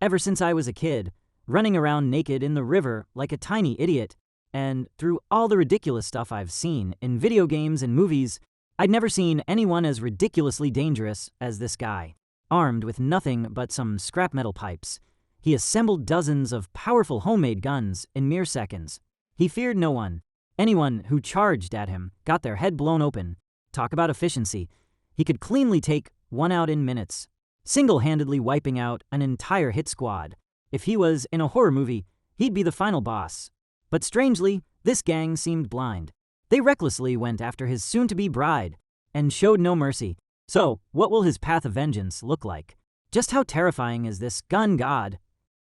ever since I was a kid, running around naked in the river like a tiny idiot. And through all the ridiculous stuff I've seen in video games and movies, I'd never seen anyone as ridiculously dangerous as this guy. Armed with nothing but some scrap metal pipes, he assembled dozens of powerful homemade guns in mere seconds. He feared no one. Anyone who charged at him got their head blown open. Talk about efficiency. He could cleanly take one out in minutes, single-handedly wiping out an entire hit squad. If he was in a horror movie, he'd be the final boss. But strangely, this gang seemed blind. They recklessly went after his soon-to-be bride and showed no mercy. So, what will his path of vengeance look like? Just how terrifying is this gun god?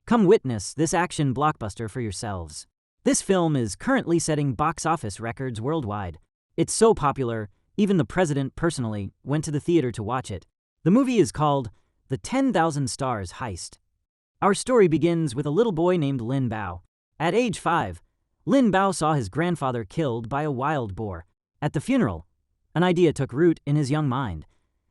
Come witness this action blockbuster for yourselves. This film is currently setting box office records worldwide. It's so popular, even the president personally went to the theater to watch it. The movie is called The 10,000 Stars Heist. Our story begins with a little boy named Lin Bao. At age 5, Lin Bao saw his grandfather killed by a wild boar. At the funeral, an idea took root in his young mind.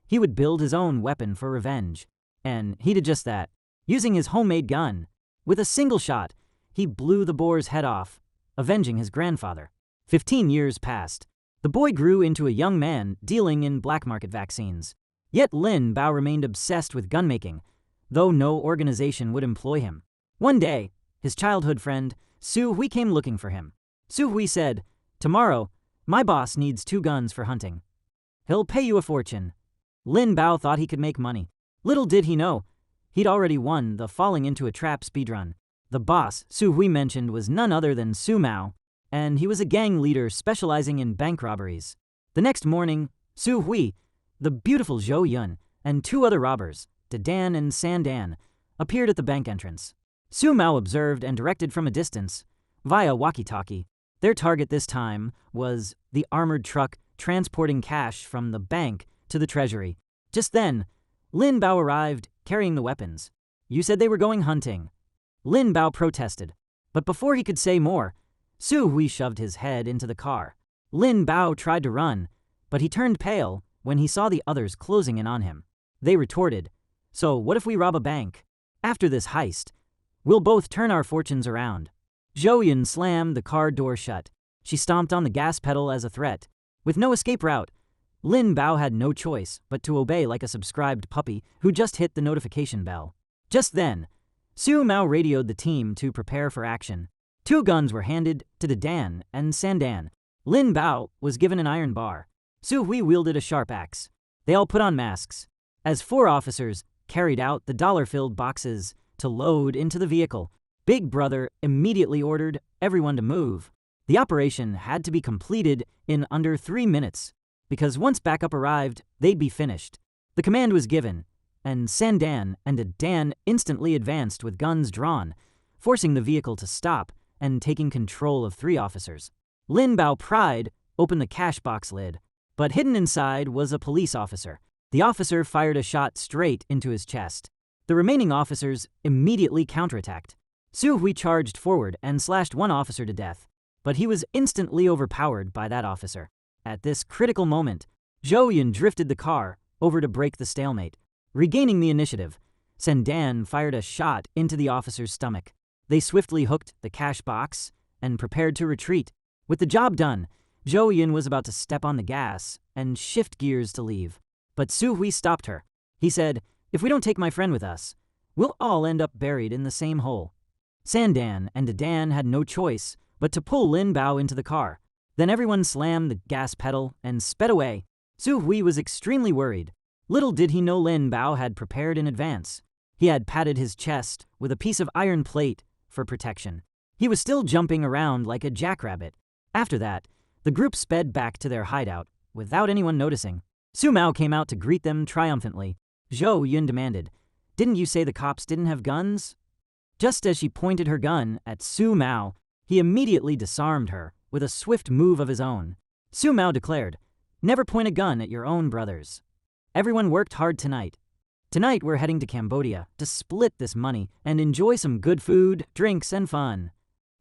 He would build his own weapon for revenge. And he did just that, using his homemade gun. With a single shot, he blew the boar's head off, avenging his grandfather. 15 years passed. The boy grew into a young man dealing in black market vaccines. Yet Lin Bao remained obsessed with gunmaking, though no organization would employ him. One day, his childhood friend, Su Hui, came looking for him. Su Hui said, "Tomorrow, my boss needs 2 guns for hunting. He'll pay you a fortune." Lin Bao thought he could make money. Little did he know, he'd already won the falling into a trap speedrun. The boss Su Hui mentioned was none other than Su Mao, and he was a gang leader specializing in bank robberies. The next morning, Su Hui, the beautiful Zhou Yun, and 2 other robbers, Dan and Dan, appeared at the bank entrance. Su Mao observed and directed from a distance, via walkie-talkie. Their target this time was the armored truck transporting cash from the bank to the treasury. Just then, Lin Bao arrived, carrying the weapons. "You said they were going hunting." Lin Bao protested, but before he could say more, Su Hui shoved his head into the car. Lin Bao tried to run, but he turned pale when he saw the others closing in on him. They retorted, "So what if we rob a bank? After this heist, we'll both turn our fortunes around." Zhou Yun slammed the car door shut. She stomped on the gas pedal as a threat. With no escape route, Lin Bao had no choice but to obey like a subscribed puppy who just hit the notification bell. Just then, Su Mao radioed the team to prepare for action. 2 guns were handed to Dan and Dan. Lin Bao was given an iron bar. Su Hui wielded a sharp axe. They all put on masks. As 4 officers carried out the dollar-filled boxes to load into the vehicle, Big Brother immediately ordered everyone to move. The operation had to be completed in under 3 minutes, because once backup arrived, they'd be finished. The command was given, and Dan and Dan instantly advanced with guns drawn, forcing the vehicle to stop and taking control of 3 officers. Lin Bao pried open the cash box lid, but hidden inside was a police officer. The officer fired a shot straight into his chest. The remaining officers immediately counterattacked. Su Hui charged forward and slashed 1 officer to death, but he was instantly overpowered by that officer. At this critical moment, Zhou Yun drifted the car over to break the stalemate. Regaining the initiative, Dan fired a shot into the officer's stomach. They swiftly hooked the cash box and prepared to retreat. With the job done, Zhou Yun was about to step on the gas and shift gears to leave. But Su Hui stopped her. He said, "If we don't take my friend with us, we'll all end up buried in the same hole." Dan and Dan had no choice but to pull Lin Bao into the car. Then everyone slammed the gas pedal and sped away. Su Hui was extremely worried. Little did he know Lin Bao had prepared in advance. He had padded his chest with a piece of iron plate for protection. He was still jumping around like a jackrabbit. After that, the group sped back to their hideout without anyone noticing. Su Mao came out to greet them triumphantly. Zhou Yun demanded, "Didn't you say the cops didn't have guns?" Just as she pointed her gun at Su Mao, he immediately disarmed her with a swift move of his own. Su Mao declared, "Never point a gun at your own brothers. Everyone worked hard tonight. Tonight we're heading to Cambodia to split this money and enjoy some good food, drinks, and fun."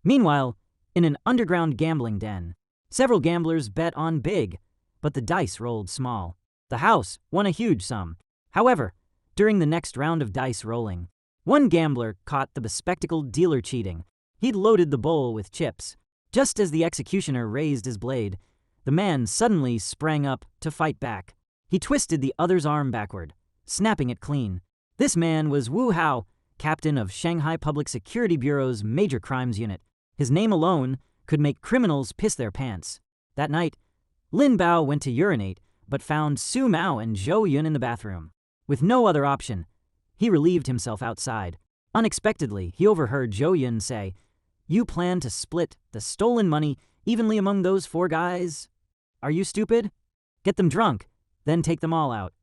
Meanwhile, in an underground gambling den, several gamblers bet on big, but the dice rolled small. The house won a huge sum. However, during the next round of dice rolling, One gambler caught the bespectacled dealer cheating. He'd loaded the bowl with chips. Just as the executioner raised his blade, the man suddenly sprang up to fight back. He twisted the other's arm backward, snapping it clean. This man was Wu Hao, captain of Shanghai Public Security Bureau's Major Crimes Unit. His name alone could make criminals piss their pants. That night, Lin Bao went to urinate, but found Su Mao and Zhou Yun in the bathroom. With no other option, he relieved himself outside. Unexpectedly, he overheard Zhou Yun say, "You plan to split the stolen money evenly among those 4 guys? Are you stupid? Get them drunk, then take them all out."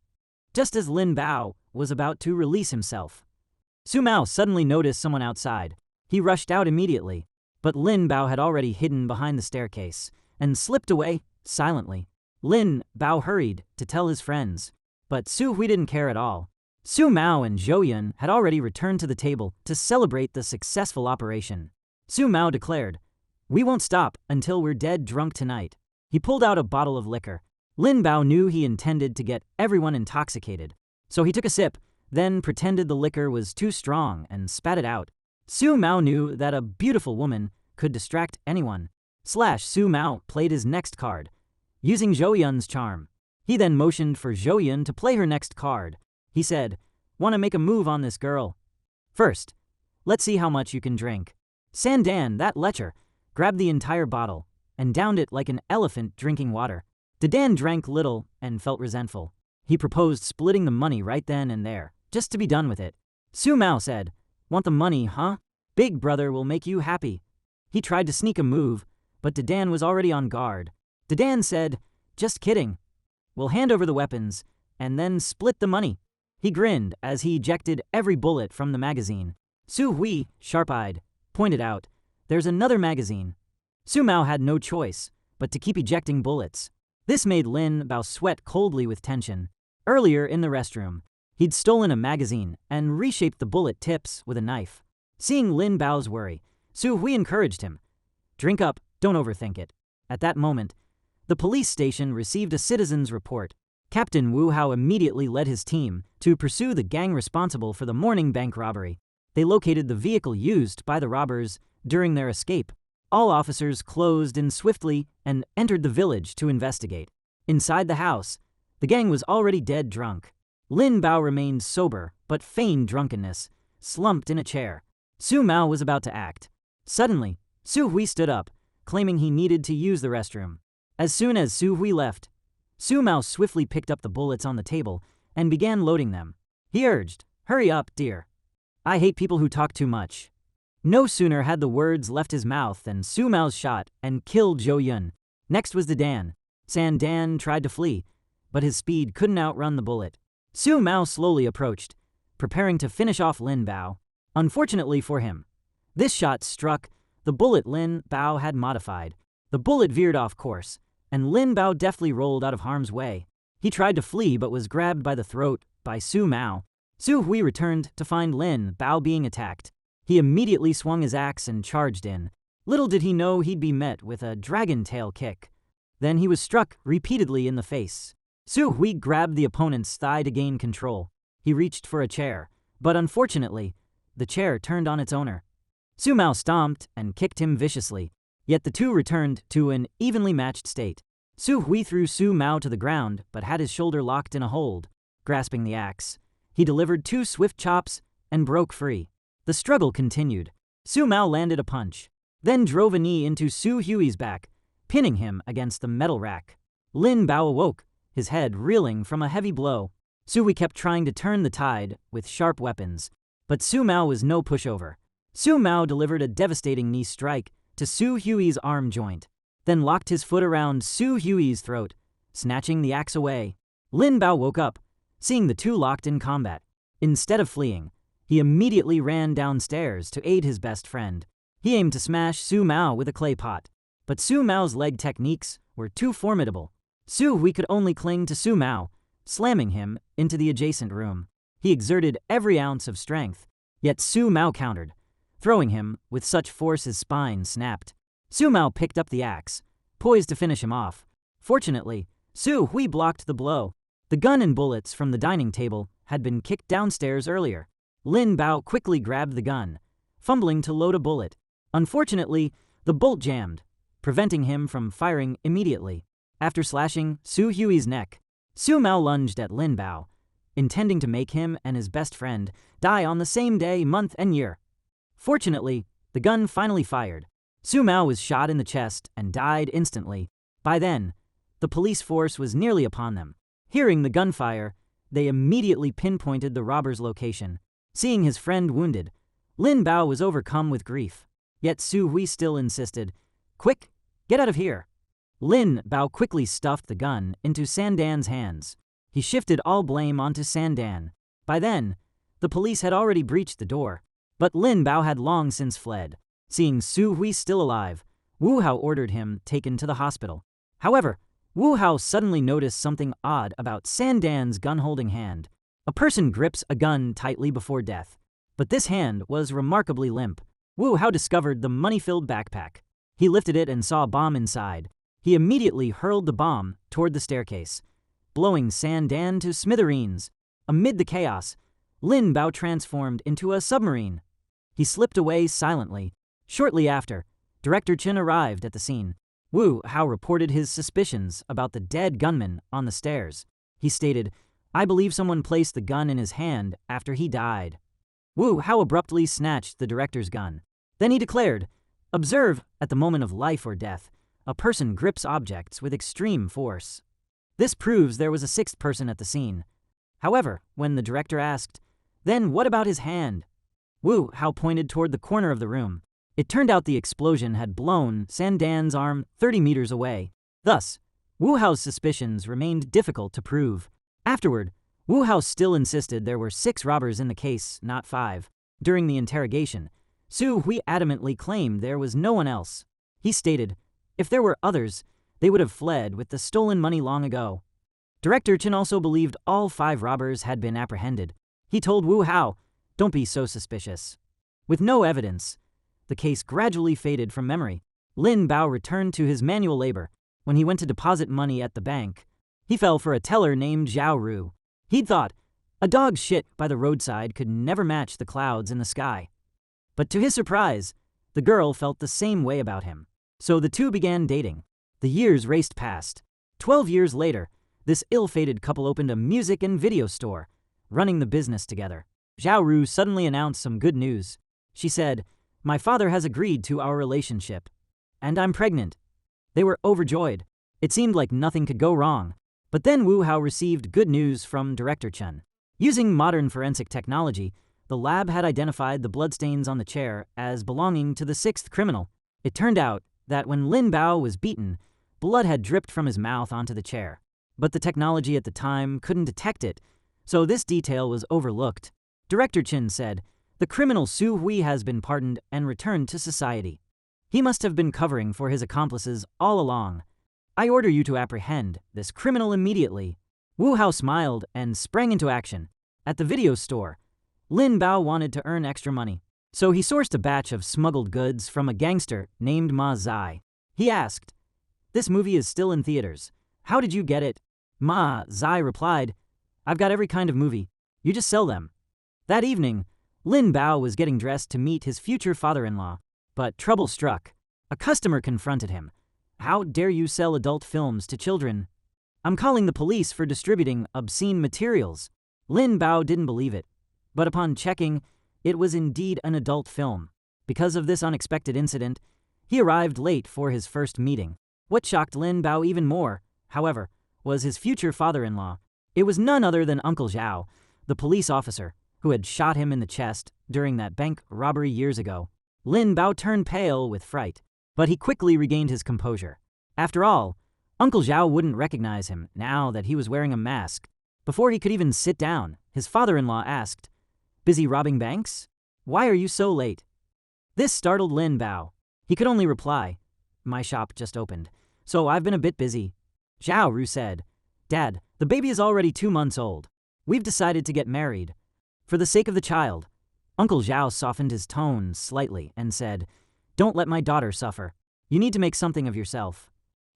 Just as Lin Bao was about to release himself, Su Mao suddenly noticed someone outside. He rushed out immediately, but Lin Bao had already hidden behind the staircase and slipped away silently. Lin Bao hurried to tell his friends, but Su Hui didn't care at all. Su Mao and Zhou Yun had already returned to the table to celebrate the successful operation. Su Mao declared, "We won't stop until we're dead drunk tonight." He pulled out a bottle of liquor. Lin Bao knew he intended to get everyone intoxicated, so he took a sip, then pretended the liquor was too strong and spat it out. Su Mao knew that a beautiful woman could distract anyone. Su Mao played his next card, using Zhou Yun's charm. He then motioned for Zhou Yun to play her next card. He said, "Want to make a move on this girl? First, let's see how much you can drink." Sandan, that lecher, grabbed the entire bottle and downed it like an elephant drinking water. Dadan drank little and felt resentful. He proposed splitting the money right then and there, just to be done with it. Su Mao said, "Want the money, huh? Big brother will make you happy." He tried to sneak a move, but Dadan was already on guard. Dadan said, "Just kidding. We'll hand over the weapons and then split the money." He grinned as he ejected every bullet from the magazine. Su Hui, sharp-eyed, pointed out, "There's another magazine." Su Mao had no choice but to keep ejecting bullets. This made Lin Bao sweat coldly with tension. Earlier in the restroom, he'd stolen a magazine and reshaped the bullet tips with a knife. Seeing Lin Bao's worry, Su Hui encouraged him, "Drink up, don't overthink it." At that moment, the police station received a citizen's report. Captain Wu Hao immediately led his team to pursue the gang responsible for the morning bank robbery. They located the vehicle used by the robbers during their escape. All officers closed in swiftly and entered the village to investigate. Inside the house, the gang was already dead drunk. Lin Bao remained sober but feigned drunkenness, slumped in a chair. Su Mao was about to act. Suddenly, Su Hui stood up, claiming he needed to use the restroom. As soon as Su Hui left, Su Mao swiftly picked up the bullets on the table and began loading them. He urged, "Hurry up, dear. I hate people who talk too much." No sooner had the words left his mouth than Su Mao's shot and killed Zhou Yun. Next was Dadan. Sandan tried to flee, but his speed couldn't outrun the bullet. Su Mao slowly approached, preparing to finish off Lin Bao. Unfortunately for him, this shot struck the bullet Lin Bao had modified. The bullet veered off course, and Lin Bao deftly rolled out of harm's way. He tried to flee but was grabbed by the throat by Su Mao. Su Hui returned to find Lin Bao being attacked. He immediately swung his axe and charged in. Little did he know he'd be met with a dragon tail kick. Then he was struck repeatedly in the face. Su Hui grabbed the opponent's thigh to gain control. He reached for a chair, but unfortunately, the chair turned on its owner. Su Mao stomped and kicked him viciously, yet the two returned to an evenly matched state. Su Hui threw Su Mao to the ground but had his shoulder locked in a hold. Grasping the axe, he delivered 2 swift chops and broke free. The struggle continued. Su Mao landed a punch, then drove a knee into Su Hui's back, pinning him against the metal rack. Lin Bao awoke, his head reeling from a heavy blow. Su Hui kept trying to turn the tide with sharp weapons, but Su Mao was no pushover. Su Mao delivered a devastating knee strike to Su Hui's arm joint, then locked his foot around Su Hui's throat, snatching the axe away. Lin Bao woke up, seeing the two locked in combat. Instead of fleeing, he immediately ran downstairs to aid his best friend. He aimed to smash Su Mao with a clay pot, but Su Mao's leg techniques were too formidable. Su Hui could only cling to Su Mao, slamming him into the adjacent room. He exerted every ounce of strength, yet Su Mao countered, throwing him with such force his spine snapped. Su Mao picked up the axe, poised to finish him off. Fortunately, Su Hui blocked the blow. The gun and bullets from the dining table had been kicked downstairs earlier. Lin Bao quickly grabbed the gun, fumbling to load a bullet. Unfortunately, the bolt jammed, preventing him from firing immediately. After slashing Su Hui's neck, Su Mao lunged at Lin Bao, intending to make him and his best friend die on the same day, month, and year. Fortunately, the gun finally fired. Su Mao was shot in the chest and died instantly. By then, the police force was nearly upon them. Hearing the gunfire, they immediately pinpointed the robber's location. Seeing his friend wounded, Lin Bao was overcome with grief. Yet Su Hui still insisted, "Quick, get out of here." Lin Bao quickly stuffed the gun into Sandan's hands. He shifted all blame onto Sandan. By then, the police had already breached the door, but Lin Bao had long since fled. Seeing Su Hui still alive, Wu Hao ordered him taken to the hospital. However, Wu Hao suddenly noticed something odd about Sandan's gun-holding hand. A person grips a gun tightly before death, but this hand was remarkably limp. Wu Hao discovered the money-filled backpack. He lifted it and saw a bomb inside. He immediately hurled the bomb toward the staircase, blowing Sandan to smithereens. Amid the chaos, Lin Bao transformed into a submarine. He slipped away silently. Shortly after, Director Chen arrived at the scene. Wu Hao reported his suspicions about the dead gunman on the stairs. He stated, "I believe someone placed the gun in his hand after he died." Wu Hao abruptly snatched the director's gun. Then he declared, "Observe, at the moment of life or death, a person grips objects with extreme force." This proves there was a sixth person at the scene. However, when the director asked, "Then what about his hand?" Wu Hao pointed toward the corner of the room. It turned out the explosion had blown Sandan's arm 30 meters away. Thus, Wu Hao's suspicions remained difficult to prove. Afterward, Wu Hao still insisted there were 6 robbers in the case, not 5. During the interrogation, Su Hui adamantly claimed there was no one else. He stated, if there were others, they would have fled with the stolen money long ago. Director Chen also believed all 5 robbers had been apprehended. He told Wu Hao, "Don't be so suspicious." With no evidence, the case gradually faded from memory. Lin Bao returned to his manual labor. When he went to deposit money at the bank, he fell for a teller named Zhao Ru. He'd thought, a dog's shit by the roadside could never match the clouds in the sky. But to his surprise, the girl felt the same way about him. So the two began dating. The years raced past. 12 years later, this ill-fated couple opened a music and video store, running the business together. Zhao Ru suddenly announced some good news. She said, "My father has agreed to our relationship, and I'm pregnant." They were overjoyed. It seemed like nothing could go wrong. But then Wu Hao received good news from Director Chen. Using modern forensic technology, the lab had identified the bloodstains on the chair as belonging to the 6th criminal. It turned out that when Lin Bao was beaten, blood had dripped from his mouth onto the chair. But the technology at the time couldn't detect it, so this detail was overlooked. Director Chen said, "The criminal Su Hui has been pardoned and returned to society. He must have been covering for his accomplices all along. I order you to apprehend this criminal immediately." Wu Hao smiled and sprang into action. At the video store, Lin Bao wanted to earn extra money, so he sourced a batch of smuggled goods from a gangster named Ma Zai. He asked, "This movie is still in theaters. How did you get it?" Ma Zai replied, "I've got every kind of movie. You just sell them." That evening, Lin Bao was getting dressed to meet his future father-in-law, but trouble struck. A customer confronted him. "How dare you sell adult films to children? I'm calling the police for distributing obscene materials." Lin Bao didn't believe it, but upon checking, it was indeed an adult film. Because of this unexpected incident, he arrived late for his first meeting. What shocked Lin Bao even more, however, was his future father-in-law. It was none other than Uncle Zhao, the police officer, who had shot him in the chest during that bank robbery years ago. Lin Bao turned pale with fright, but he quickly regained his composure. After all, Uncle Zhao wouldn't recognize him now that he was wearing a mask. Before he could even sit down, his father-in-law asked, "Busy robbing banks? Why are you so late?" This startled Lin Bao. He could only reply, "My shop just opened, so I've been a bit busy." Zhao Ru said, "Dad, the baby is already 2 months old. We've decided to get married. For the sake of the child." Uncle Zhao softened his tone slightly and said, "Don't let my daughter suffer. You need to make something of yourself."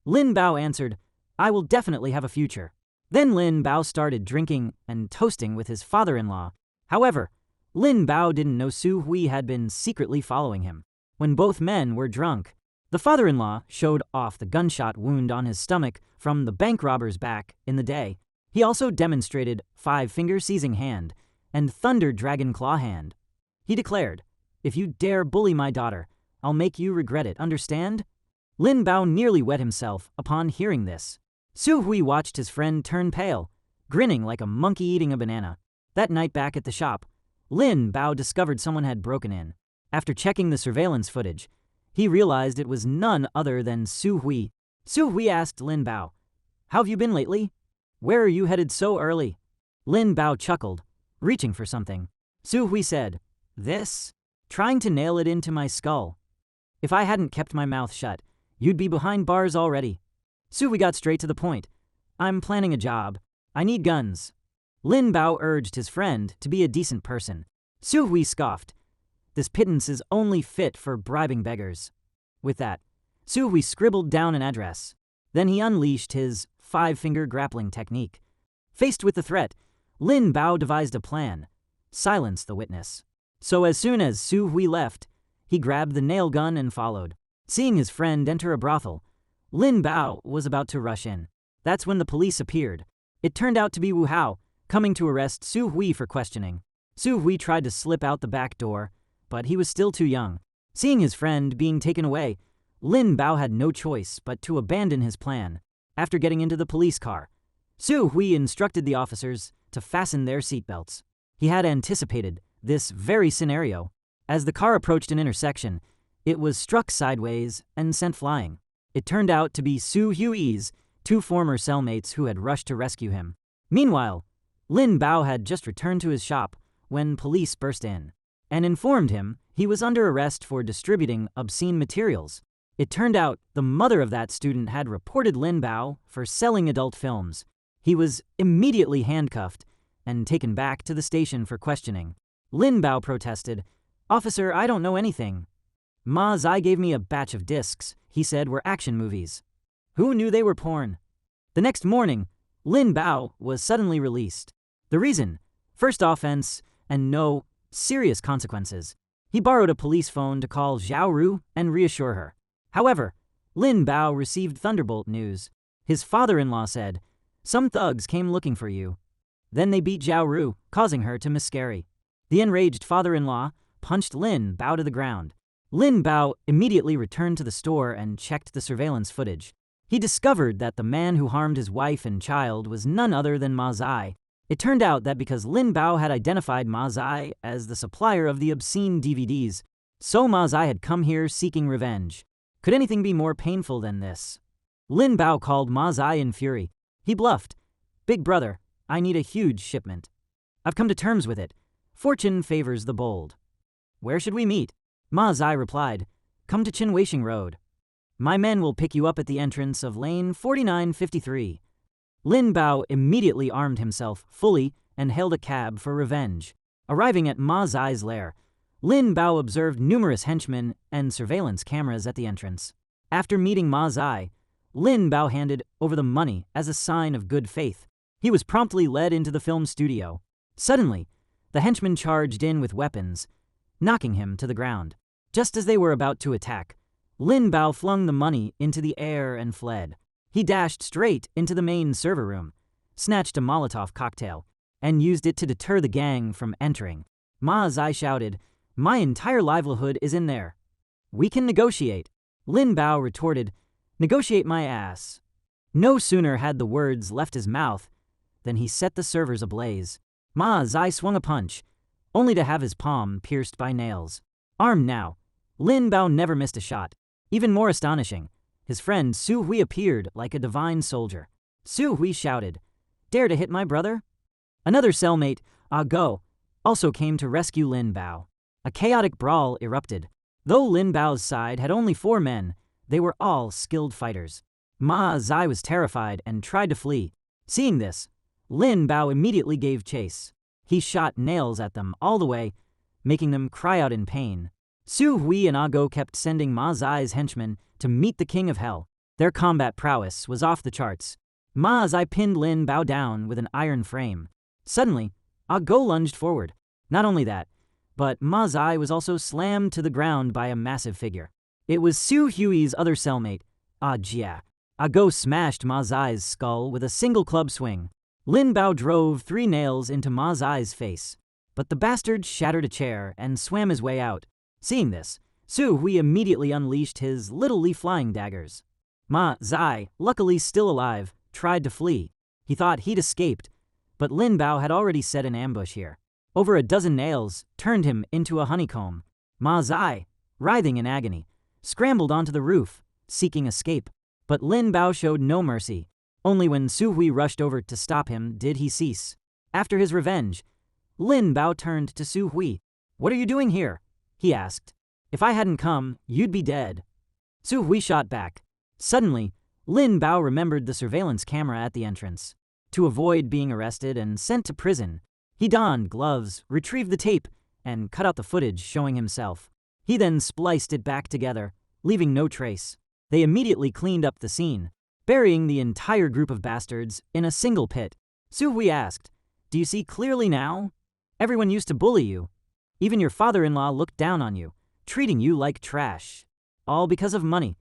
Lin Bao answered, "I will definitely have a future." Then Lin Bao started drinking and toasting with his father-in-law. However, Lin Bao didn't know Su Hui had been secretly following him. When both men were drunk, the father-in-law showed off the gunshot wound on his stomach from the bank robber's back in the day. He also demonstrated five-finger seizing hand and thunder dragon claw hand. He declared, "If you dare bully my daughter, I'll make you regret it, understand?" Lin Bao nearly wet himself upon hearing this. Su Hui watched his friend turn pale, grinning like a monkey eating a banana. That night back at the shop, Lin Bao discovered someone had broken in. After checking the surveillance footage, he realized it was none other than Su Hui. Su Hui asked Lin Bao, "How have you been lately? Where are you headed so early?" Lin Bao chuckled, reaching for something. Su Hui said, "This? Trying to nail it into my skull. If I hadn't kept my mouth shut, you'd be behind bars already." Su Hui got straight to the point. "I'm planning a job. I need guns." Lin Bao urged his friend to be a decent person. Su Hui scoffed. "This pittance is only fit for bribing beggars." With that, Su Hui scribbled down an address. Then he unleashed his five-finger grappling technique. Faced with the threat, Lin Bao devised a plan: silence the witness. So as soon as Su Hui left, he grabbed the nail gun and followed. Seeing his friend enter a brothel, Lin Bao was about to rush in. That's when the police appeared. It turned out to be Wu Hao, coming to arrest Su Hui for questioning. Su Hui tried to slip out the back door, but he was still too young. Seeing his friend being taken away, Lin Bao had no choice but to abandon his plan. After getting into the police car, Su Hui instructed the officers to fasten their seatbelts. He had anticipated this very scenario. As the car approached an intersection, it was struck sideways and sent flying. It turned out to be Su Hui's two former cellmates who had rushed to rescue him. Meanwhile, Lin Bao had just returned to his shop when police burst in and informed him he was under arrest for distributing obscene materials. It turned out the mother of that student had reported Lin Bao for selling adult films. He was immediately handcuffed and taken back to the station for questioning. Lin Bao protested, "Officer, I don't know anything. Ma Zai gave me a batch of discs he said were action movies. Who knew they were porn?" The next morning, Lin Bao was suddenly released. The reason? First offense and no serious consequences. He borrowed a police phone to call Zhao Ru and reassure her. However, Lin Bao received thunderbolt news. His father-in-law said, "Some thugs came looking for you." Then they beat Zhao Ru, causing her to miscarry. The enraged father-in-law punched Lin Bao to the ground. Lin Bao immediately returned to the store and checked the surveillance footage. He discovered that the man who harmed his wife and child was none other than Ma Zai. It turned out that because Lin Bao had identified Ma Zai as the supplier of the obscene DVDs, so Ma Zai had come here seeking revenge. Could anything be more painful than this? Lin Bao called Ma Zai in fury. He bluffed. "Big brother, I need a huge shipment. I've come to terms with it. Fortune favors the bold. Where should we meet?" Ma Zai replied, "Come to Qinweishing Road. My men will pick you up at the entrance of lane 4953. Lin Bao immediately armed himself fully and hailed a cab for revenge. Arriving at Ma Zai's lair, Lin Bao observed numerous henchmen and surveillance cameras at the entrance. After meeting Ma Zai, Lin Bao handed over the money as a sign of good faith. He was promptly led into the film studio. Suddenly, the henchmen charged in with weapons, knocking him to the ground. Just as they were about to attack, Lin Bao flung the money into the air and fled. He dashed straight into the main server room, snatched a Molotov cocktail, and used it to deter the gang from entering. Ma Zai shouted, "My entire livelihood is in there. We can negotiate." Lin Bao retorted, "Negotiate my ass." No sooner had the words left his mouth than he set the servers ablaze. Ma Zai swung a punch, only to have his palm pierced by nails. Armed now, Lin Bao never missed a shot. Even more astonishing, his friend Su Hui appeared like a divine soldier. Su Hui shouted, "Dare to hit my brother?" Another cellmate, Ah Go, also came to rescue Lin Bao. A chaotic brawl erupted. Though Lin Bao's side had only 4 men, they were all skilled fighters. Ma Zai was terrified and tried to flee. Seeing this, Lin Bao immediately gave chase. He shot nails at them all the way, making them cry out in pain. Su Hui and Ah Go kept sending Ma Zai's henchmen to meet the King of Hell. Their combat prowess was off the charts. Ma Zai pinned Lin Bao down with an iron frame. Suddenly, Ah Go lunged forward. Not only that, but Ma Zai was also slammed to the ground by a massive figure. It was Su Hui's other cellmate, Ah Jia. Ah Go smashed Ma Zai's skull with a single club swing. Lin Bao drove 3 nails into Ma Zai's face, but the bastard shattered a chair and swam his way out. Seeing this, Su Hui immediately unleashed his little flying daggers. Ma Zai, luckily still alive, tried to flee. He thought he'd escaped, but Lin Bao had already set an ambush here. Over a dozen nails turned him into a honeycomb. Ma Zai, writhing in agony, scrambled onto the roof, seeking escape. But Lin Bao showed no mercy. Only when Su Hui rushed over to stop him did he cease. After his revenge, Lin Bao turned to Su Hui. "What are you doing here?" he asked. "If I hadn't come, you'd be dead." Su Hui shot back. Suddenly, Lin Bao remembered the surveillance camera at the entrance. To avoid being arrested and sent to prison, he donned gloves, retrieved the tape, and cut out the footage showing himself. He then spliced it back together, leaving no trace. They immediately cleaned up the scene, burying the entire group of bastards in a single pit. Su Hui asked, "Do you see clearly now? Everyone used to bully you. Even your father-in-law looked down on you, treating you like trash. All because of money.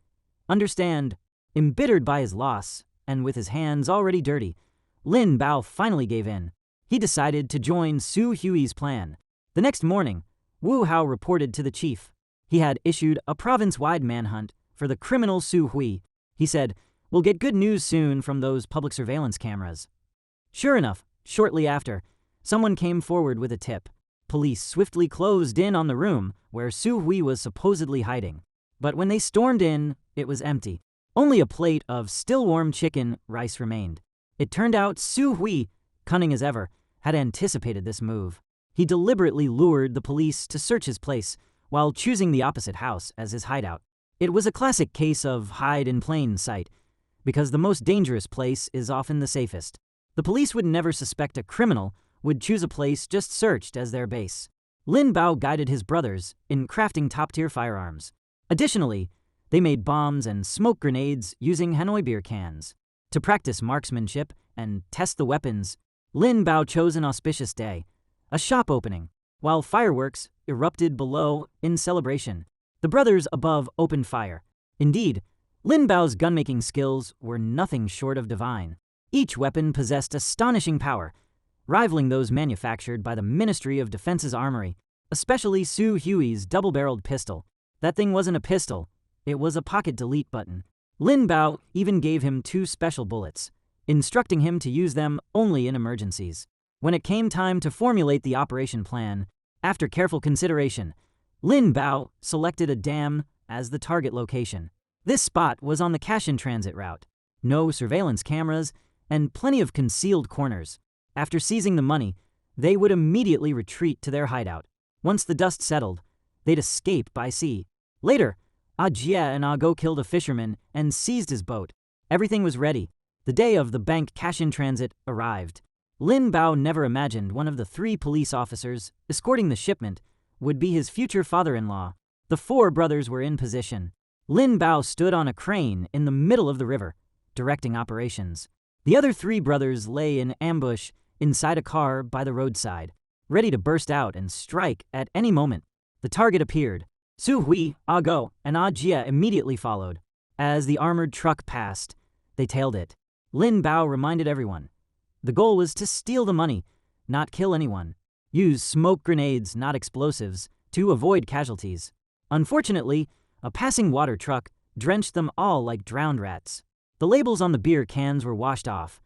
Understand?" Embittered by his loss, and with his hands already dirty, Lin Bao finally gave in. He decided to join Su Hui's plan. The next morning, Wu Hao reported to the chief. He had issued a province-wide manhunt for the criminal Su Hui. He said, "We'll get good news soon from those public surveillance cameras." Sure enough, shortly after, someone came forward with a tip. Police swiftly closed in on the room where Su Hui was supposedly hiding. But when they stormed in, it was empty. Only a plate of still-warm chicken rice remained. It turned out Su Hui, cunning as ever, had anticipated this move. He deliberately lured the police to search his place while choosing the opposite house as his hideout. It was a classic case of hide in plain sight, because the most dangerous place is often the safest. The police would never suspect a criminal would choose a place just searched as their base. Lin Bao guided his brothers in crafting top-tier firearms. Additionally, they made bombs and smoke grenades using Hanoi beer cans. To practice marksmanship and test the weapons, Lin Bao chose an auspicious day, a shop opening, while fireworks erupted below in celebration. The brothers above opened fire. Indeed, Lin Bao's gunmaking skills were nothing short of divine. Each weapon possessed astonishing power, rivaling those manufactured by the Ministry of Defense's armory, especially Su Hui's double-barreled pistol. That thing wasn't a pistol, it was a pocket delete button. Lin Bao even gave him 2 special bullets, instructing him to use them only in emergencies. When it came time to formulate the operation plan, after careful consideration, Lin Bao selected a dam as the target location. This spot was on the cash-in-transit route. No surveillance cameras, and plenty of concealed corners. After seizing the money, they would immediately retreat to their hideout. Once the dust settled, they'd escape by sea. Later, Ah Jia and Ah Go killed a fisherman and seized his boat. Everything was ready. The day of the bank cash-in-transit arrived. Lin Bao never imagined one of the 3 police officers escorting the shipment would be his future father-in-law. The 4 brothers were in position. Lin Bao stood on a crane in the middle of the river, directing operations. The other 3 brothers lay in ambush inside a car by the roadside, ready to burst out and strike at any moment. The target appeared. Su Hui, Ah Go, and Ah Jia immediately followed. As the armored truck passed, they tailed it. Lin Bao reminded everyone. The goal was to steal the money, not kill anyone. Use smoke grenades, not explosives, to avoid casualties. Unfortunately, a passing water truck drenched them all like drowned rats. The labels on the beer cans were washed off,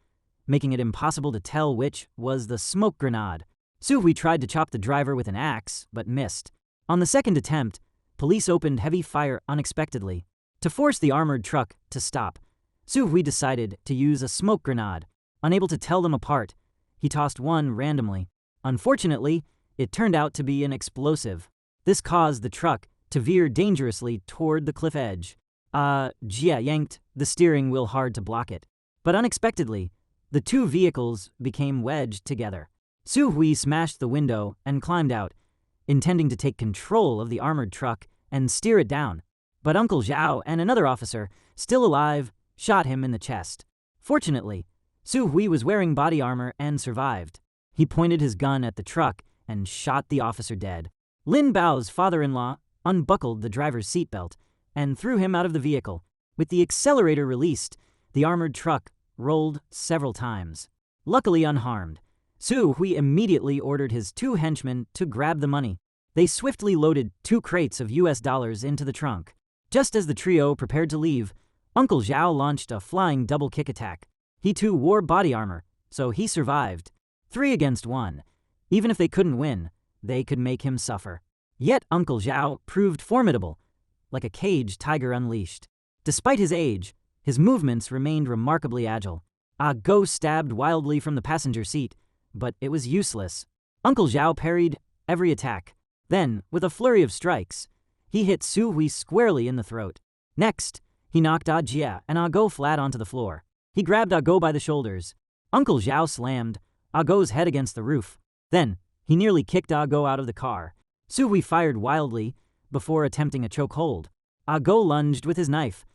making it impossible to tell which was the smoke grenade. Su Hui tried to chop the driver with an axe, but missed. On the second attempt, police opened heavy fire unexpectedly. To force the armored truck to stop, Su Hui decided to use a smoke grenade. Unable to tell them apart, he tossed one randomly. Unfortunately, it turned out to be an explosive. This caused the truck to veer dangerously toward the cliff edge. Jia yanked the steering wheel hard to block it. But unexpectedly, the 2 vehicles became wedged together. Su Hui smashed the window and climbed out, intending to take control of the armored truck and steer it down. But Uncle Zhao and another officer, still alive, shot him in the chest. Fortunately, Su Hui was wearing body armor and survived. He pointed his gun at the truck and shot the officer dead. Lin Bao's father-in-law unbuckled the driver's seatbelt and threw him out of the vehicle. With the accelerator released, the armored truck rolled several times. Luckily unharmed, Su Hui immediately ordered his 2 henchmen to grab the money. They swiftly loaded 2 crates of US dollars into the trunk. Just as the trio prepared to leave, Uncle Zhao launched a flying double kick attack. He too wore body armor, so he survived. 3 against 1. Even if they couldn't win, they could make him suffer. Yet Uncle Zhao proved formidable, like a caged tiger unleashed. Despite his age, his movements remained remarkably agile. Go stabbed wildly from the passenger seat, but it was useless. Uncle Zhao parried every attack. Then, with a flurry of strikes, he hit Su Hui squarely in the throat. Next, he knocked Jia and Go flat onto the floor. He grabbed Go by the shoulders. Uncle Zhao slammed Go's head against the roof. Then, he nearly kicked Go out of the car. Su Hui fired wildly before attempting a chokehold. Go lunged with his knife,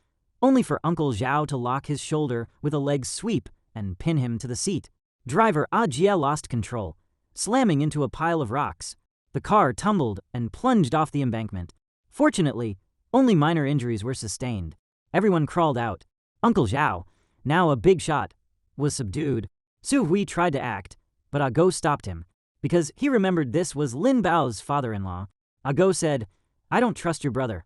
only for Uncle Zhao to lock his shoulder with a leg sweep and pin him to the seat. Driver Jia lost control, slamming into a pile of rocks. The car tumbled and plunged off the embankment. Fortunately, only minor injuries were sustained. Everyone crawled out. Uncle Zhao, now a big shot, was subdued. Su Hui tried to act, but Go stopped him, because he remembered this was Lin Bao's father-in-law. Go said, "I don't trust your brother."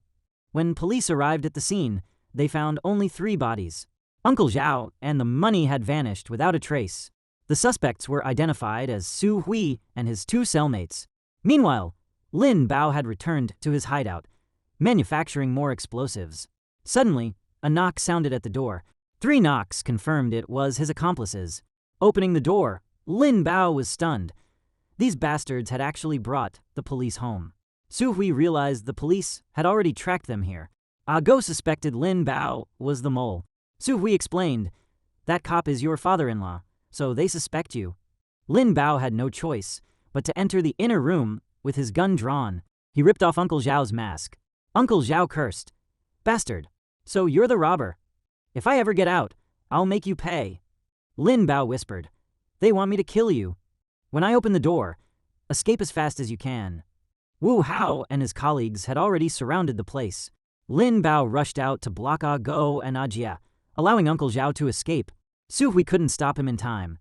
When police arrived at the scene, they found only 3 bodies. Uncle Zhao and the money had vanished without a trace. The suspects were identified as Su Hui and his 2 cellmates. Meanwhile, Lin Bao had returned to his hideout, manufacturing more explosives. Suddenly, a knock sounded at the door. 3 knocks confirmed it was his accomplices. Opening the door, Lin Bao was stunned. These bastards had actually brought the police home. Su Hui realized the police had already tracked them here. Go suspected Lin Bao was the mole. Su Hui explained, "That cop is your father-in-law, so they suspect you." Lin Bao had no choice but to enter the inner room with his gun drawn. He ripped off Uncle Zhao's mask. Uncle Zhao cursed, "Bastard, so you're the robber. If I ever get out, I'll make you pay." Lin Bao whispered, "They want me to kill you. When I open the door, escape as fast as you can." Wu Hao and his colleagues had already surrounded the place. Lin Bao rushed out to block Go and Jia, allowing Uncle Zhao to escape. Su Hui couldn't stop him in time.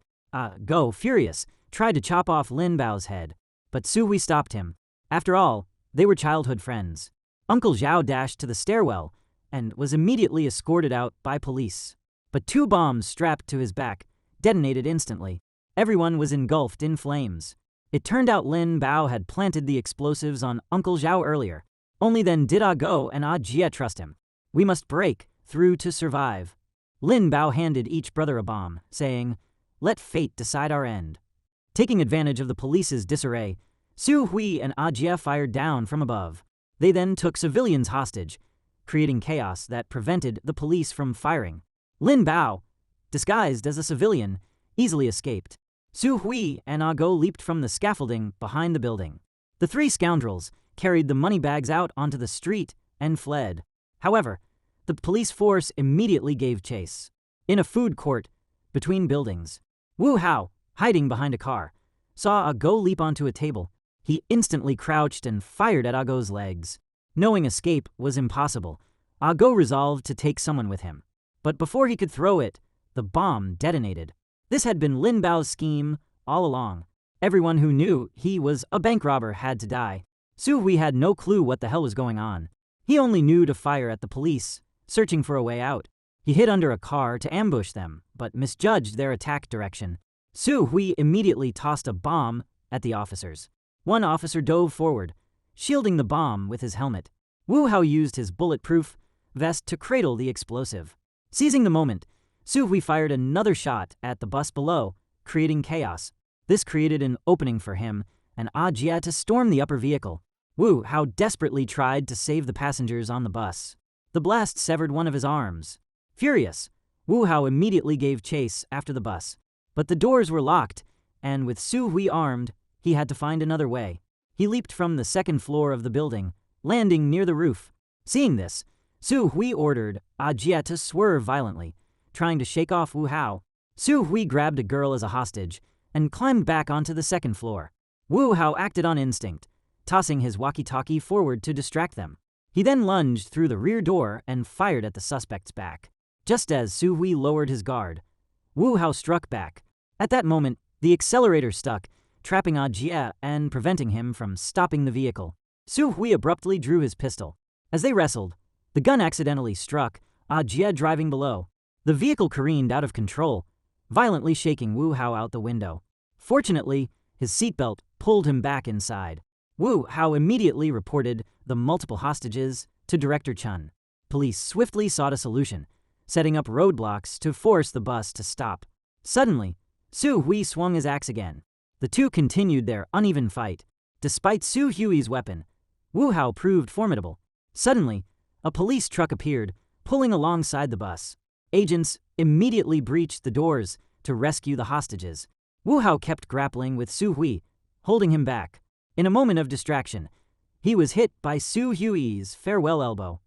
Go, furious, tried to chop off Lin Bao's head, but Su Hui stopped him. After all, they were childhood friends. Uncle Zhao dashed to the stairwell and was immediately escorted out by police. But 2 bombs strapped to his back detonated instantly. Everyone was engulfed in flames. It turned out Lin Bao had planted the explosives on Uncle Zhao earlier. Only then did Go and Jia trust him. "We must break through to survive." Lin Bao handed each brother a bomb, saying, "Let fate decide our end." Taking advantage of the police's disarray, Su Hui and Jia fired down from above. They then took civilians hostage, creating chaos that prevented the police from firing. Lin Bao, disguised as a civilian, easily escaped. Su Hui and Go leaped from the scaffolding behind the building. The 3 scoundrels carried the money bags out onto the street and fled. However, the police force immediately gave chase. In a food court between buildings, Wu Hao, hiding behind a car, saw Go leap onto a table. He instantly crouched and fired at Go's legs. Knowing escape was impossible, Go resolved to take someone with him. But before he could throw it, the bomb detonated. This had been Lin Bao's scheme all along. Everyone who knew he was a bank robber had to die. Su Hui had no clue what the hell was going on. He only knew to fire at the police, searching for a way out. He hid under a car to ambush them, but misjudged their attack direction. Su Hui immediately tossed a bomb at the officers. One officer dove forward, shielding the bomb with his helmet. Wu Hao used his bulletproof vest to cradle the explosive. Seizing the moment, Su Hui fired another shot at the bus below, creating chaos. This created an opening for him and Jia to storm the upper vehicle. Wu Hao desperately tried to save the passengers on the bus. The blast severed one of his arms. Furious, Wu Hao immediately gave chase after the bus. But the doors were locked, and with Su Hui armed, he had to find another way. He leaped from the 2nd floor of the building, landing near the roof. Seeing this, Su Hui ordered Jia to swerve violently, trying to shake off Wu Hao. Su Hui grabbed a girl as a hostage and climbed back onto the 2nd floor. Wu Hao acted on instinct, tossing his walkie-talkie forward to distract them. He then lunged through the rear door and fired at the suspect's back. Just as Su Hui lowered his guard, Wu Hao struck back. At that moment, the accelerator stuck, trapping Jie and preventing him from stopping the vehicle. Su Hui abruptly drew his pistol. As they wrestled, the gun accidentally struck Jie driving below. The vehicle careened out of control, violently shaking Wu Hao out the window. Fortunately, his seatbelt pulled him back inside. Wu Hao immediately reported the multiple hostages to Director Chun. Police swiftly sought a solution, setting up roadblocks to force the bus to stop. Suddenly, Su Hui swung his axe again. The two continued their uneven fight. Despite Su Hui's weapon, Wu Hao proved formidable. Suddenly, a police truck appeared, pulling alongside the bus. Agents immediately breached the doors to rescue the hostages. Wu Hao kept grappling with Su Hui, holding him back. In a moment of distraction, he was hit by Su Hui's farewell elbow.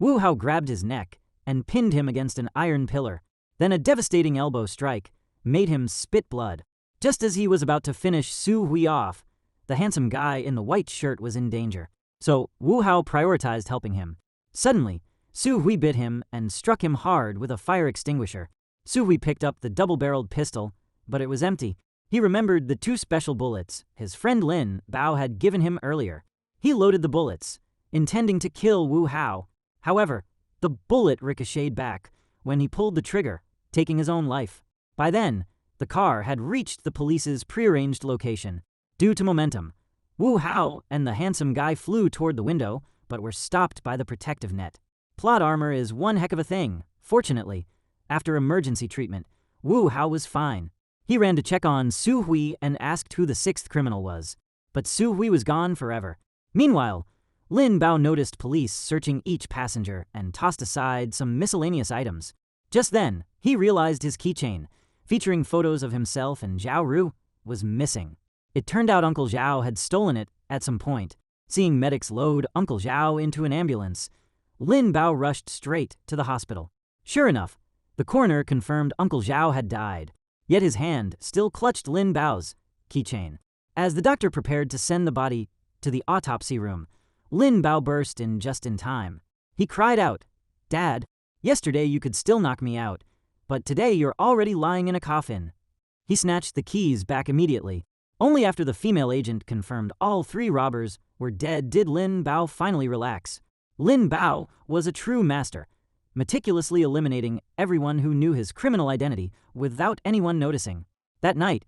Wu Hao grabbed his neck and pinned him against an iron pillar. Then a devastating elbow strike made him spit blood. Just as he was about to finish Su Hui off, the handsome guy in the white shirt was in danger. So Wu Hao prioritized helping him. Suddenly, Su Hui bit him and struck him hard with a fire extinguisher. Su Hui picked up the double-barreled pistol, but it was empty. He remembered the 2 special bullets his friend Lin Bao had given him earlier. He loaded the bullets, intending to kill Wu Hao. However, the bullet ricocheted back when he pulled the trigger, taking his own life. By then, the car had reached the police's prearranged location. Due to momentum, Wu Hao and the handsome guy flew toward the window, but were stopped by the protective net. Plot armor is one heck of a thing. Fortunately, after emergency treatment, Wu Hao was fine. He ran to check on Su Hui and asked who the 6th criminal was, but Su Hui was gone forever. Meanwhile, Lin Bao noticed police searching each passenger and tossed aside some miscellaneous items. Just then, he realized his keychain, featuring photos of himself and Zhao Ru, was missing. It turned out Uncle Zhao had stolen it at some point. Seeing medics load Uncle Zhao into an ambulance, Lin Bao rushed straight to the hospital. Sure enough, the coroner confirmed Uncle Zhao had died, yet his hand still clutched Lin Bao's keychain. As the doctor prepared to send the body to the autopsy room, Lin Bao burst in just in time. He cried out, "Dad, yesterday you could still knock me out, but today you're already lying in a coffin." He snatched the keys back immediately. Only after the female agent confirmed all 3 robbers were dead did Lin Bao finally relax. Lin Bao was a true master, meticulously eliminating everyone who knew his criminal identity without anyone noticing. That night,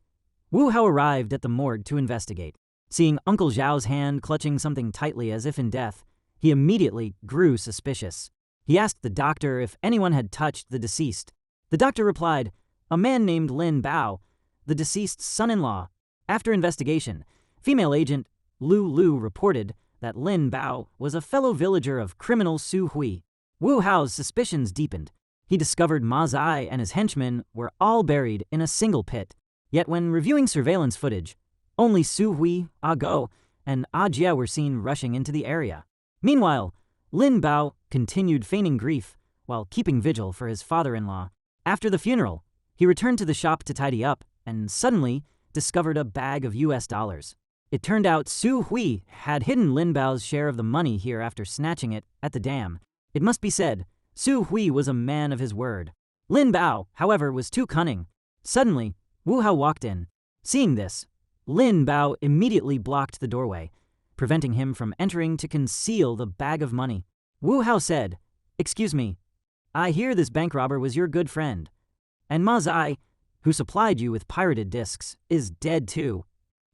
Wu Hao arrived at the morgue to investigate. Seeing Uncle Zhao's hand clutching something tightly as if in death, he immediately grew suspicious. He asked the doctor if anyone had touched the deceased. The doctor replied, "A man named Lin Bao, the deceased's son-in-law." After investigation, female agent Lu reported that Lin Bao was a fellow villager of criminal Su Hui. Wu Hao's suspicions deepened. He discovered Ma Zai and his henchmen were all buried in a single pit. Yet when reviewing surveillance footage, only Su Hui, Go, and Jie were seen rushing into the area. Meanwhile, Lin Bao continued feigning grief while keeping vigil for his father-in-law. After the funeral, he returned to the shop to tidy up and suddenly discovered a bag of US dollars. It turned out Su Hui had hidden Lin Bao's share of the money here after snatching it at the dam. It must be said, Su Hui was a man of his word. Lin Bao, however, was too cunning. Suddenly, Wu Hao walked in. Seeing this, Lin Bao immediately blocked the doorway, preventing him from entering to conceal the bag of money. Wu Hao said, "Excuse me, I hear this bank robber was your good friend. And Ma Zai, who supplied you with pirated discs, is dead too."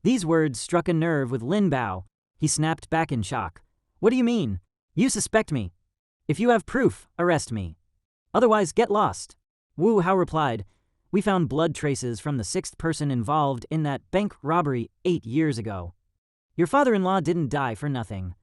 These words struck a nerve with Lin Bao. He snapped back in shock. "What do you mean? You suspect me. If you have proof, arrest me. Otherwise, get lost." Wu Hao replied, "We found blood traces from the 6th person involved in that bank robbery 8 years ago. Your father-in-law didn't die for nothing."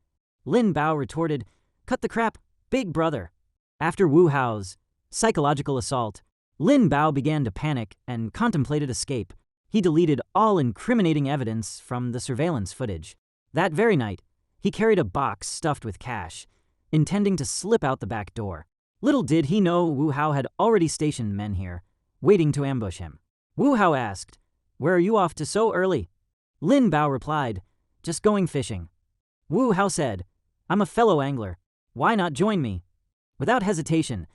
Lin Bao retorted, "Cut the crap, big brother." After Wu Hao's psychological assault, Lin Bao began to panic and contemplated escape. He deleted all incriminating evidence from the surveillance footage. That very night, he carried a box stuffed with cash, intending to slip out the back door. Little did he know Wu Hao had already stationed men here, waiting to ambush him. Wu Hao asked, "Where are you off to so early?" Lin Bao replied, "Just going fishing." Wu Hao said, "I'm a fellow angler. Why not join me?" Without hesitation,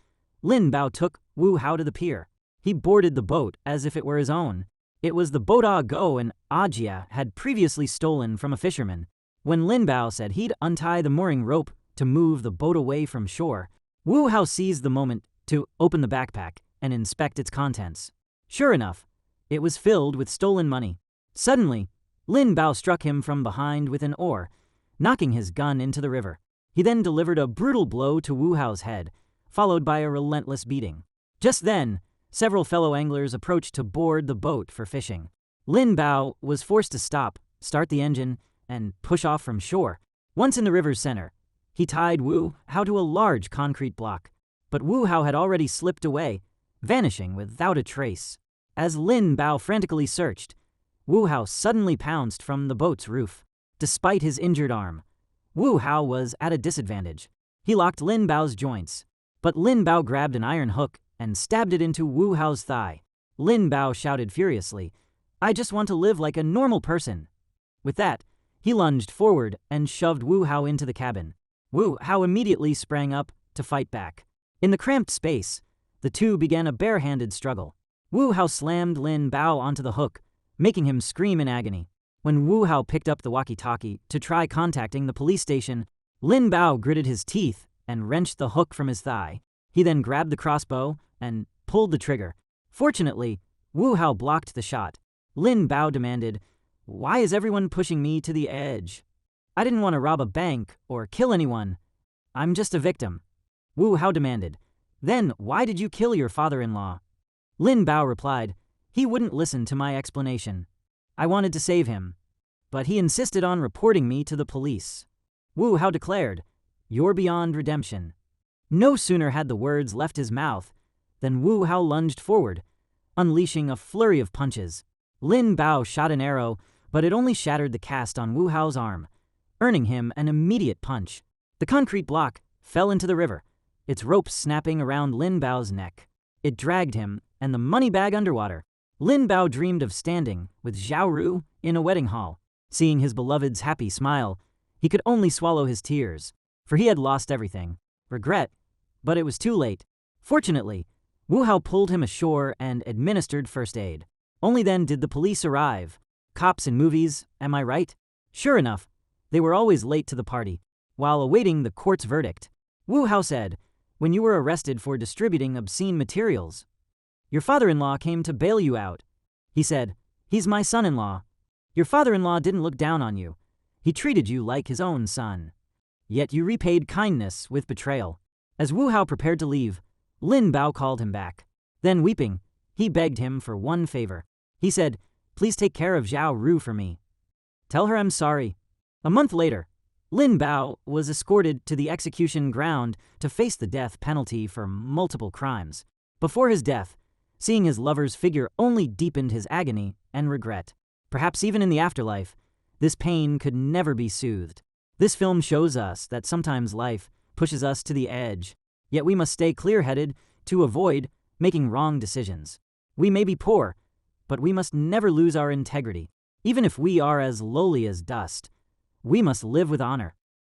Lin Bao took Wu Hao to the pier. He boarded the boat as if it were his own. It was the boat Ah Go and Ah Jia had previously stolen from a fisherman. When Lin Bao said he'd untie the mooring rope to move the boat away from shore, Wu Hao seized the moment to open the backpack and inspect its contents. Sure enough, it was filled with stolen money. Suddenly, Lin Bao struck him from behind with an oar, knocking his gun into the river. He then delivered a brutal blow to Wu Hao's head, followed by a relentless beating. Just then, several fellow anglers approached to board the boat for fishing. Lin Bao was forced to start the engine, and push off from shore. Once in the river's center, he tied Wu Hao to a large concrete block. But Wu Hao had already slipped away, vanishing without a trace. As Lin Bao frantically searched, Wu Hao suddenly pounced from the boat's roof. Despite his injured arm, Wu Hao was at a disadvantage. He locked Lin Bao's joints, but Lin Bao grabbed an iron hook and stabbed it into Wu Hao's thigh. Lin Bao shouted furiously, "I just want to live like a normal person." With that, he lunged forward and shoved Wu Hao into the cabin. Wu Hao immediately sprang up to fight back. In the cramped space, the two began a barehanded struggle. Wu Hao slammed Lin Bao onto the hook, making him scream in agony. When Wu Hao picked up the walkie-talkie to try contacting the police station, Lin Bao gritted his teeth and wrenched the hook from his thigh. He then grabbed the crossbow and pulled the trigger. Fortunately, Wu Hao blocked the shot. Lin Bao demanded, "Why is everyone pushing me to the edge? I didn't want to rob a bank or kill anyone. I'm just a victim." Wu Hao demanded, "Then why did you kill your father-in-law?" Lin Bao replied, "He wouldn't listen to my explanation. I wanted to save him, but he insisted on reporting me to the police." Wu Hao declared, "You're beyond redemption." No sooner had the words left his mouth than Wu Hao lunged forward, unleashing a flurry of punches. Lin Bao shot an arrow, but it only shattered the cast on Wu Hao's arm, earning him an immediate punch. The concrete block fell into the river, its rope snapping around Lin Bao's neck. It dragged him and the money bag underwater. Lin Bao dreamed of standing with Zhao Ru in a wedding hall. Seeing his beloved's happy smile, he could only swallow his tears, for he had lost everything. Regret, but it was too late. Fortunately, Wu Hao pulled him ashore and administered first aid. Only then did the police arrive. Cops in movies, am I right? Sure enough, they were always late to the party. While awaiting the court's verdict, Wu Hao said, "When you were arrested for distributing obscene materials, your father-in-law came to bail you out. He said, 'He's my son-in-law.' Your father-in-law didn't look down on you. He treated you like his own son. Yet you repaid kindness with betrayal." As Wu Hao prepared to leave, Lin Bao called him back. Then, weeping, he begged him for one favor. He said, "Please take care of Zhao Ru for me. Tell her I'm sorry." A month later, Lin Bao was escorted to the execution ground to face the death penalty for multiple crimes. Before his death, seeing his lover's figure only deepened his agony and regret. Perhaps even in the afterlife, this pain could never be soothed. This film shows us that sometimes life pushes us to the edge, yet we must stay clear-headed to avoid making wrong decisions. We may be poor, but we must never lose our integrity. Even if we are as lowly as dust, we must live with honor.